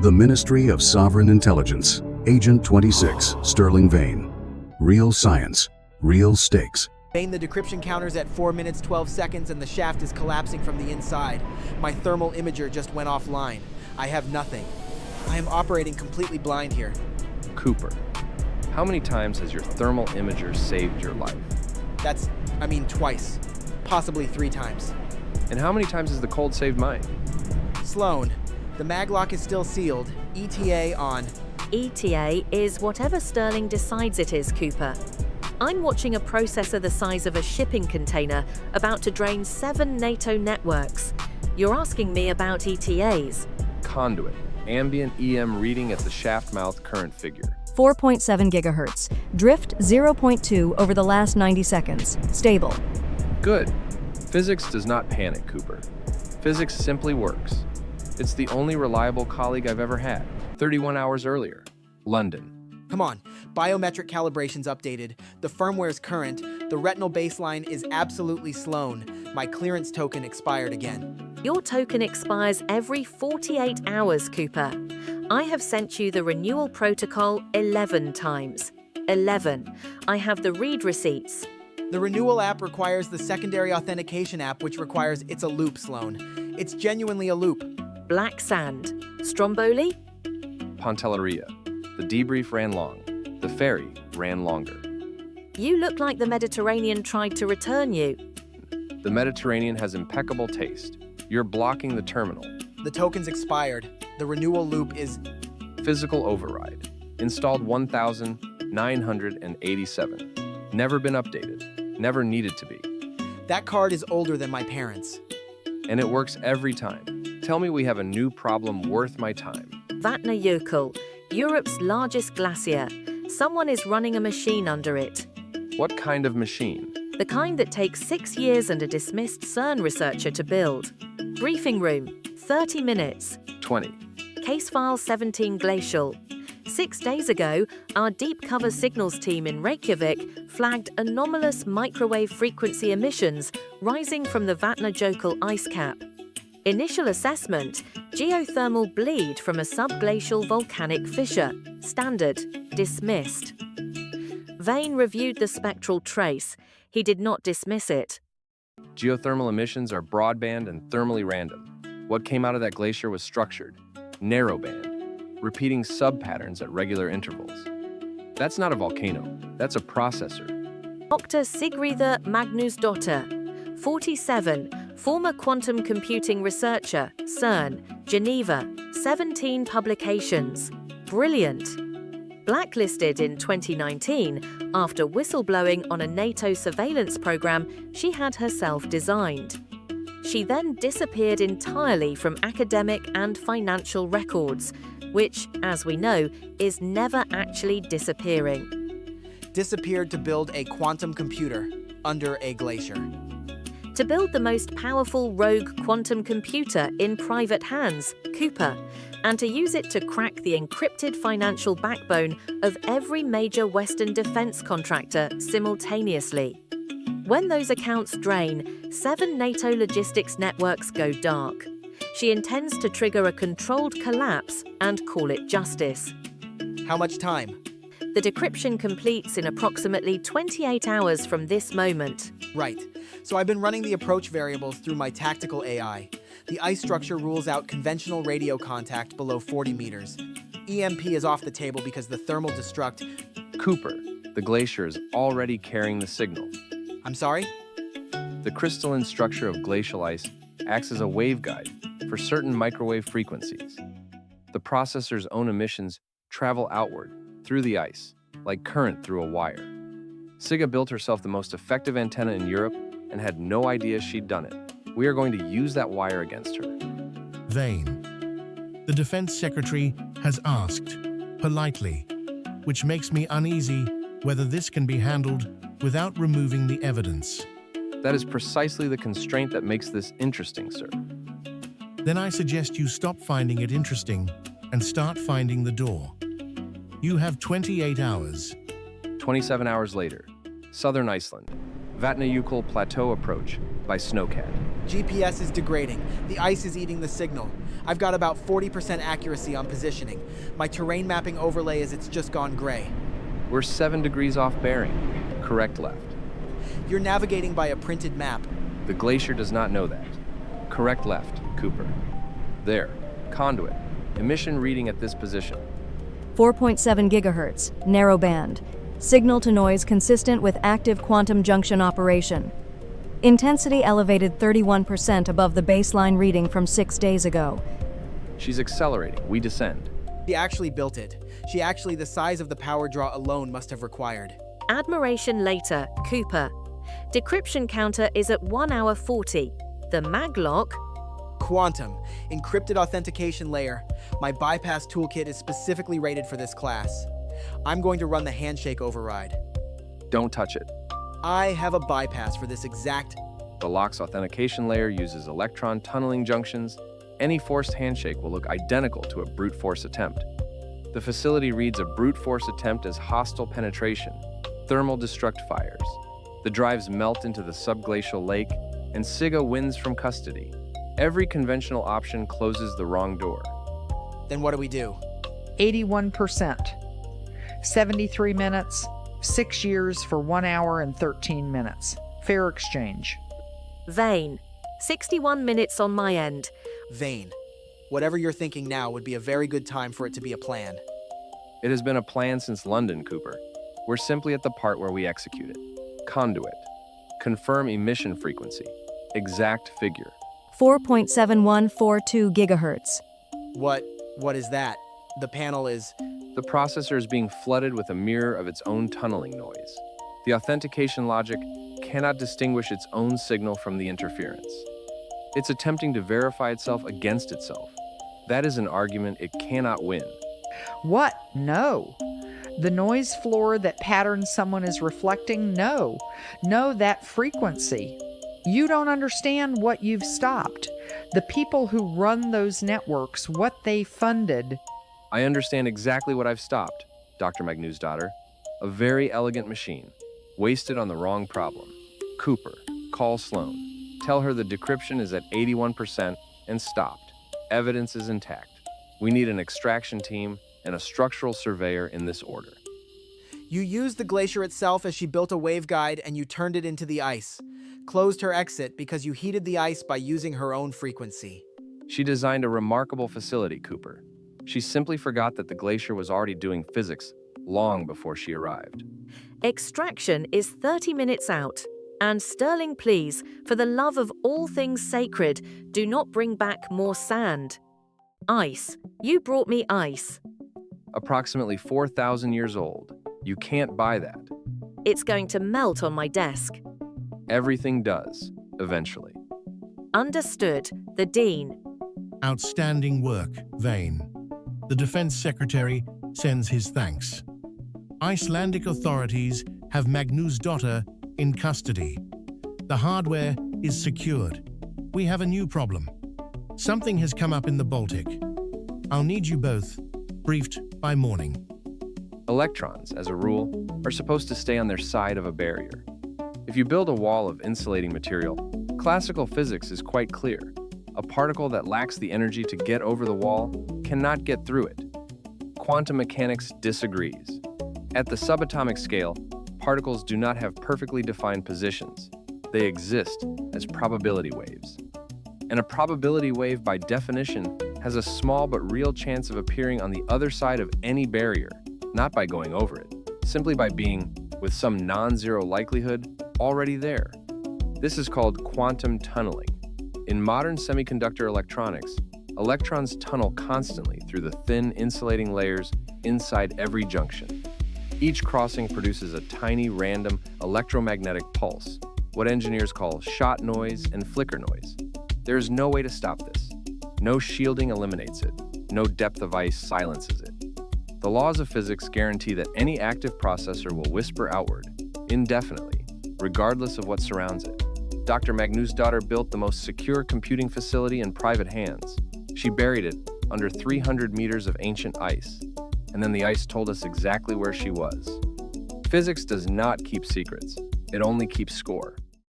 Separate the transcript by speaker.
Speaker 1: The Ministry of Sovereign Intelligence, Agent 26, Sterling Vane. Real science, real stakes.
Speaker 2: Vane, the decryption counter's at 4 minutes 12 seconds and the shaft is collapsing from the inside. My thermal imager just went offline. I have nothing. I am operating completely blind here.
Speaker 3: Cooper, how many times has your thermal imager saved your life?
Speaker 2: Twice. Possibly 3 times.
Speaker 3: And how many times has the cold saved mine?
Speaker 2: Sloan, the maglock is still sealed. ETA on.
Speaker 4: ETA is whatever Sterling decides it is, Cooper. I'm watching a processor the size of a shipping container about to drain 7 NATO networks. You're asking me about ETAs.
Speaker 3: Conduit, ambient EM reading at the shaft mouth current figure.
Speaker 5: 4.7 gigahertz. Drift 0.2 over the last 90 seconds. Stable.
Speaker 3: Good. Physics does not panic, Cooper. Physics simply works. It's the only reliable colleague I've ever had. 31 hours earlier, London.
Speaker 2: Come on, biometric calibration's updated. The firmware's current. The retinal baseline is absolutely Sloan. My clearance token expired again.
Speaker 4: Your token expires every 48 hours, Cooper. I have sent you the renewal protocol 11 times. 11. I have the read receipts.
Speaker 2: The renewal app requires the secondary authentication app, which requires it's a loop, Sloan. It's genuinely a loop.
Speaker 4: Black sand. Stromboli?
Speaker 3: Pantelleria. The debrief ran long. The ferry ran longer.
Speaker 4: You look like the Mediterranean tried to return you.
Speaker 3: The Mediterranean has impeccable taste. You're blocking the terminal.
Speaker 2: The token's expired. The renewal loop is...
Speaker 3: Physical override. Installed 1987. Never been updated. Never needed to be.
Speaker 2: That card is older than my parents.
Speaker 3: And it works every time. Tell me we have a new problem worth my time.
Speaker 4: Vatnajökull, Europe's largest glacier. Someone is running a machine under it.
Speaker 3: What kind of machine?
Speaker 4: The kind that takes 6 years and a dismissed CERN researcher to build. Briefing room, 30 minutes.
Speaker 3: 20.
Speaker 4: Case file 17 Glacier. 6 days ago, our deep cover signals team in Reykjavik flagged anomalous microwave frequency emissions rising from the Vatnajökull ice cap. Initial assessment, geothermal bleed from a subglacial volcanic fissure. Standard, dismissed. Vane reviewed the spectral trace. He did not dismiss it.
Speaker 3: Geothermal emissions are broadband and thermally random. What came out of that glacier was structured, narrowband, repeating subpatterns at regular intervals. That's not a volcano, that's a processor.
Speaker 4: Dr. Sigríður Magnúsdóttir, 47, former quantum computing researcher, CERN, Geneva, 17 publications. Brilliant. Blacklisted in 2019 after whistleblowing on a NATO surveillance program she had herself designed. She then disappeared entirely from academic and financial records, which, as we know, is never actually disappearing.
Speaker 2: Disappeared to build a quantum computer under a glacier.
Speaker 4: To build the most powerful rogue quantum computer in private hands, Cooper, and to use it to crack the encrypted financial backbone of every major Western defense contractor simultaneously. When those accounts drain, 7 NATO logistics networks go dark. She intends to trigger a controlled collapse and call it justice.
Speaker 2: How much time?
Speaker 4: The decryption completes in approximately 28 hours from this moment.
Speaker 2: Right. So I've been running the approach variables through my tactical AI. The ice structure rules out conventional radio contact below 40 meters. EMP is off the table because the thermal destruct...
Speaker 3: Cooper, the glacier is already carrying the signal.
Speaker 2: I'm sorry?
Speaker 3: The crystalline structure of glacial ice acts as a waveguide for certain microwave frequencies. The processor's own emissions travel outward through the ice, like current through a wire. Sigga built herself the most effective antenna in Europe and had no idea she'd done it. We are going to use that wire against her.
Speaker 6: Vane. The Defense Secretary has asked, politely, which makes me uneasy whether this can be handled without removing the evidence.
Speaker 3: That is precisely the constraint that makes this interesting, sir.
Speaker 6: Then I suggest you stop finding it interesting and start finding the door. You have 28 hours.
Speaker 3: 27 hours later, southern Iceland, Vatnajökull Plateau approach by Snowcat.
Speaker 2: GPS is degrading. The ice is eating the signal. I've got about 40% accuracy on positioning. My terrain mapping overlay is it's just gone gray.
Speaker 3: We're 7 degrees off bearing. Correct left.
Speaker 2: You're navigating by a printed map.
Speaker 3: The Glacier does not know that. Correct left, Cooper. There, conduit. Emission reading at this position.
Speaker 5: 4.7 gigahertz, narrow band. Signal to noise consistent with active quantum junction operation. Intensity elevated 31% above the baseline reading from 6 days ago.
Speaker 3: She's accelerating. We descend.
Speaker 2: She actually built it. The size of the power draw alone must have required.
Speaker 4: Admiration later, Cooper. Decryption counter is at 1 hour 40. The maglock.
Speaker 2: Quantum, encrypted authentication layer. My bypass toolkit is specifically rated for this class. I'm going to run the handshake override.
Speaker 3: Don't touch it.
Speaker 2: I have a bypass for this exact.
Speaker 3: The lock's authentication layer uses electron tunneling junctions. Any forced handshake will look identical to a brute force attempt. The facility reads a brute force attempt as hostile penetration, thermal destruct fires. The drives melt into the subglacial lake, and SIGA wins from custody. Every conventional option closes the wrong door.
Speaker 2: Then what do we do?
Speaker 7: 81%. 73 minutes, 6 years for 1 hour and 13 minutes. Fair exchange.
Speaker 4: Vane. 61 minutes on my end.
Speaker 2: Vane. Whatever you're thinking now would be a very good time for it to be a plan.
Speaker 3: It has been a plan since London, Cooper. We're simply at the part where we execute it. Conduit. Confirm emission frequency. Exact figure.
Speaker 5: 4.7142 gigahertz.
Speaker 2: What is that? The panel is.
Speaker 3: The processor is being flooded with a mirror of its own tunneling noise. The authentication logic cannot distinguish its own signal from the interference. It's attempting to verify itself against itself. That is an argument it cannot win.
Speaker 7: What? No. The noise floor that patterns someone is reflecting? No. No, that frequency. You don't understand what you've stopped. The people who run those networks, what they funded.
Speaker 3: I understand exactly what I've stopped, Dr. Magnus's daughter. A very elegant machine, wasted on the wrong problem. Cooper, call Sloan. Tell her the decryption is at 81% and stopped. Evidence is intact. We need an extraction team and a structural surveyor in this order.
Speaker 2: You used the Glacier itself as she built a waveguide and you turned it into the ice. Closed her exit because you heated the ice by using her own frequency.
Speaker 3: She designed a remarkable facility, Cooper. She simply forgot that the Glacier was already doing physics long before she arrived.
Speaker 4: Extraction is 30 minutes out. And Sterling, please, for the love of all things sacred, do not bring back more sand. Ice. You brought me ice.
Speaker 3: Approximately 4,000 years old. You can't buy that.
Speaker 4: It's going to melt on my desk.
Speaker 3: Everything does, eventually.
Speaker 4: Understood. The Dean.
Speaker 6: Outstanding work, Vane. The Defense Secretary sends his thanks. Icelandic authorities have Magnus's daughter in custody. The hardware is secured. We have a new problem. Something has come up in the Baltic. I'll need you both briefed by morning.
Speaker 3: Electrons, as a rule, are supposed to stay on their side of a barrier. If you build a wall of insulating material, classical physics is quite clear. A particle that lacks the energy to get over the wall cannot get through it. Quantum mechanics disagrees. At the subatomic scale, particles do not have perfectly defined positions. They exist as probability waves. And a probability wave, by definition, has a small but real chance of appearing on the other side of any barrier, not by going over it, simply by being, with some non-zero likelihood, already there. This is called quantum tunneling. In modern semiconductor electronics, electrons tunnel constantly through the thin insulating layers inside every junction. Each crossing produces a tiny random electromagnetic pulse, what engineers call shot noise and flicker noise. There is no way to stop this. No shielding eliminates it. No depth of ice silences it. The laws of physics guarantee that any active processor will whisper outward, indefinitely, regardless of what surrounds it. Dr. Magnus's daughter built the most secure computing facility in private hands. She buried it under 300 meters of ancient ice, and then the ice told us exactly where she was. Physics does not keep secrets. It only keeps score.